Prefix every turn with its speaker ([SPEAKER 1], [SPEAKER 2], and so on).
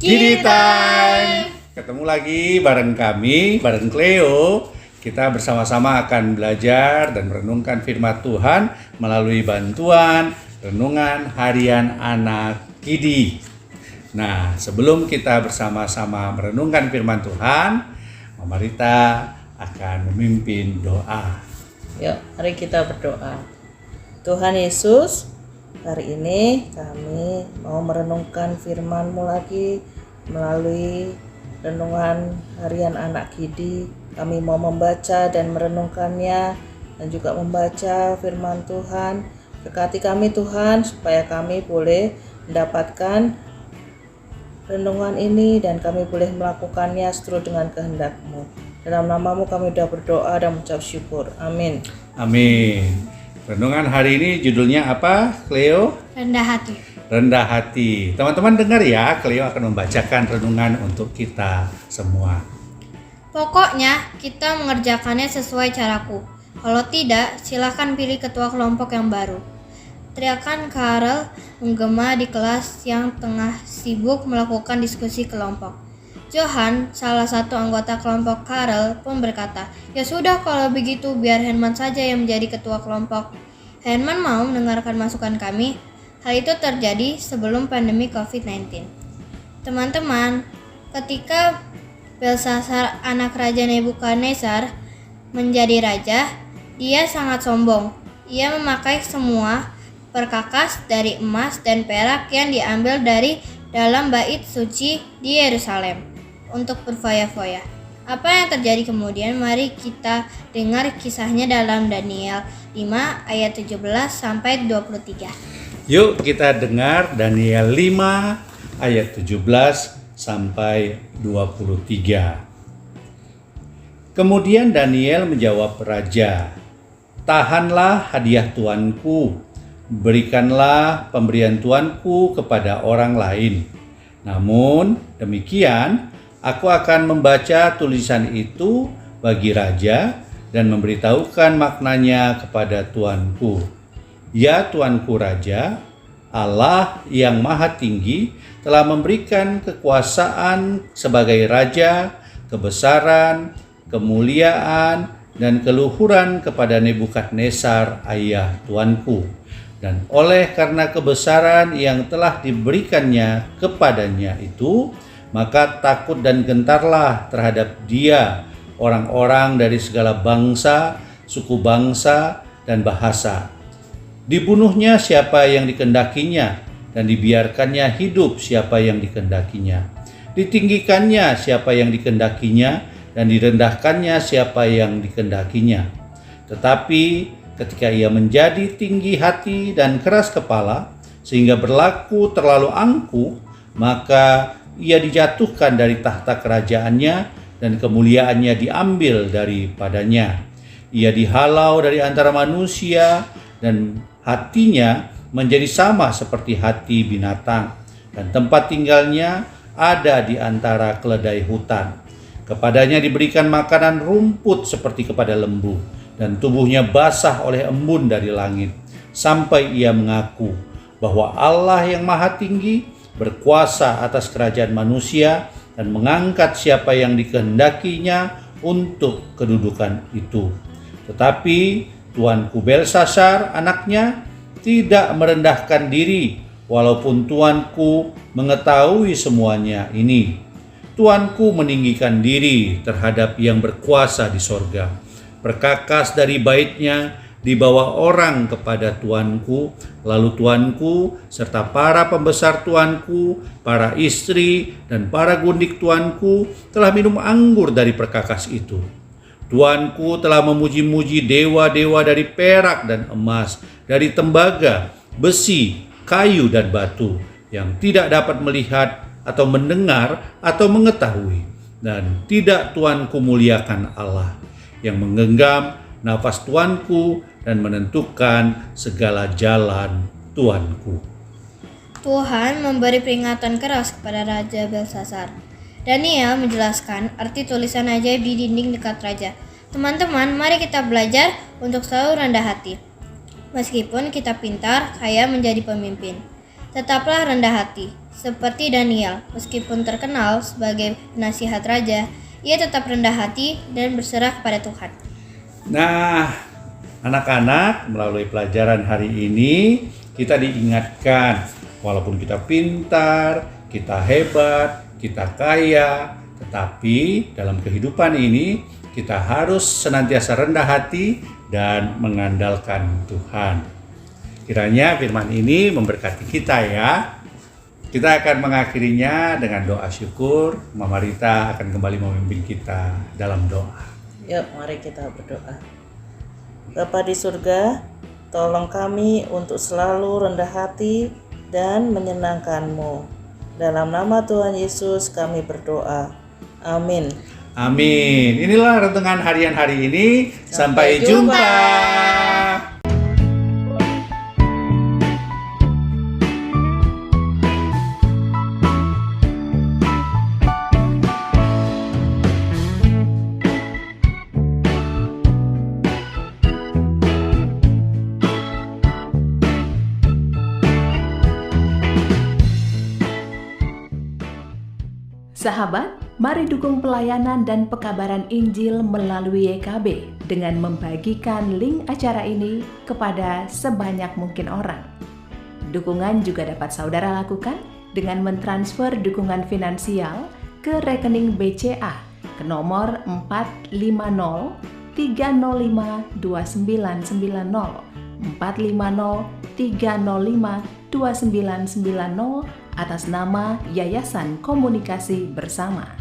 [SPEAKER 1] Kiddy Time. Ketemu lagi bareng kami, bareng Cleo. Kita bersama-sama akan belajar dan merenungkan firman Tuhan melalui bantuan renungan harian anak Kiddy. Nah, sebelum kita bersama-sama merenungkan firman Tuhan, Mama Rita akan memimpin doa.
[SPEAKER 2] Yuk, mari kita berdoa. Tuhan Yesus, hari ini kami mau merenungkan firman-Mu lagi melalui renungan harian anak Kiddy. Kami mau membaca dan merenungkannya dan juga membaca firman Tuhan. Berkati kami Tuhan supaya kami boleh mendapatkan renungan ini dan kami boleh melakukannya seturut dengan kehendak-Mu. Dalam nama-Mu kami sudah berdoa dan mengucap syukur. Amin.
[SPEAKER 1] Amin. Renungan hari ini judulnya apa, Cleo?
[SPEAKER 3] Rendah hati.
[SPEAKER 1] Rendah hati. Teman-teman dengar ya, Cleo akan membacakan renungan untuk kita semua.
[SPEAKER 3] Pokoknya kita mengerjakannya sesuai caraku. Kalau tidak, silakan pilih ketua kelompok yang baru. Teriakan Karel menggema di kelas yang tengah sibuk melakukan diskusi kelompok. Johan, salah satu anggota kelompok Karel, pun berkata, "Ya sudah, kalau begitu biar Herman saja yang menjadi ketua kelompok." Herman mau mendengarkan masukan kami. Hal itu terjadi sebelum pandemi COVID-19. Teman-teman, ketika Belsasar, anak Raja Nebukadnezar, menjadi raja, dia sangat sombong. Ia memakai semua perkakas dari emas dan perak yang diambil dari dalam bait suci di Yerusalem untuk berfoya-foya. Apa yang terjadi kemudian? Mari kita dengar kisahnya dalam Daniel 5 ayat 17 sampai 23.
[SPEAKER 1] Yuk kita dengar Daniel 5 ayat 17 sampai 23. Kemudian Daniel menjawab raja, "Tahanlah hadiah tuanku, berikanlah pemberian tuanku kepada orang lain. Namun demikian, aku akan membaca tulisan itu bagi raja dan memberitahukan maknanya kepada tuanku. Ya tuanku raja, Allah yang maha tinggi telah memberikan kekuasaan sebagai raja, kebesaran, kemuliaan, dan keluhuran kepada Nebukadnezar ayah tuanku. Dan oleh karena kebesaran yang telah diberikannya kepadanya itu, maka takut dan gentarlah terhadap dia orang-orang dari segala bangsa, suku bangsa, dan bahasa. Dibunuhnya siapa yang dikehendakinya, dan dibiarkannya hidup siapa yang dikehendakinya. Ditinggikannya siapa yang dikehendakinya, dan direndahkannya siapa yang dikehendakinya. Tetapi ketika ia menjadi tinggi hati dan keras kepala, sehingga berlaku terlalu angkuh, maka ia dijatuhkan dari tahta kerajaannya dan kemuliaannya diambil daripadanya. Ia dihalau dari antara manusia dan hatinya menjadi sama seperti hati binatang, dan tempat tinggalnya ada di antara keledai hutan. Kepadanya diberikan makanan rumput seperti kepada lembu, dan tubuhnya basah oleh embun dari langit, sampai ia mengaku bahwa Allah yang maha tinggi berkuasa atas kerajaan manusia dan mengangkat siapa yang dikehendakinya untuk kedudukan itu. Tetapi tuanku Belsasar anaknya tidak merendahkan diri, walaupun tuanku mengetahui semuanya ini. Tuanku meninggikan diri terhadap yang berkuasa di sorga. Perkakas dari baitnya dibawa orang kepada tuanku, lalu tuanku serta para pembesar tuanku, para istri dan para gundik tuanku telah minum anggur dari perkakas itu. Tuanku telah memuji-muji dewa-dewa dari perak dan emas, dari tembaga, besi, kayu dan batu, yang tidak dapat melihat atau mendengar atau mengetahui. Dan tidak tuanku muliakan Allah, yang menggenggam nafas tuanku dan menentukan segala jalan tuanku."
[SPEAKER 3] Tuhan memberi peringatan keras kepada Raja Belsasar. Daniel menjelaskan arti tulisan ajaib di dinding dekat raja. Teman-teman, mari kita belajar untuk selalu rendah hati. Meskipun kita pintar, kaya menjadi pemimpin, tetaplah rendah hati. Seperti Daniel, meskipun terkenal sebagai penasihat raja, ia tetap rendah hati dan berserah kepada Tuhan.
[SPEAKER 1] Nah, anak-anak, melalui pelajaran hari ini kita diingatkan, walaupun kita pintar, kita hebat, kita kaya, tetapi dalam kehidupan ini kita harus senantiasa rendah hati dan mengandalkan Tuhan. Kiranya firman ini memberkati kita ya. Kita akan mengakhirinya dengan doa syukur. Mama Rita akan kembali memimpin kita dalam doa.
[SPEAKER 2] Yuk, mari kita berdoa. Bapa di surga, tolong kami untuk selalu rendah hati dan menyenangkan-Mu. Dalam nama Tuhan Yesus kami berdoa. Amin.
[SPEAKER 1] Amin. Inilah renungan harian hari ini. Sampai jumpa.
[SPEAKER 4] Sahabat, mari dukung pelayanan dan pekabaran Injil melalui YKB dengan membagikan link acara ini kepada sebanyak mungkin orang. Dukungan juga dapat saudara lakukan dengan mentransfer dukungan finansial ke rekening BCA ke nomor 450-305-2990 450-305-2990 atas nama Yayasan Komunikasi Bersama.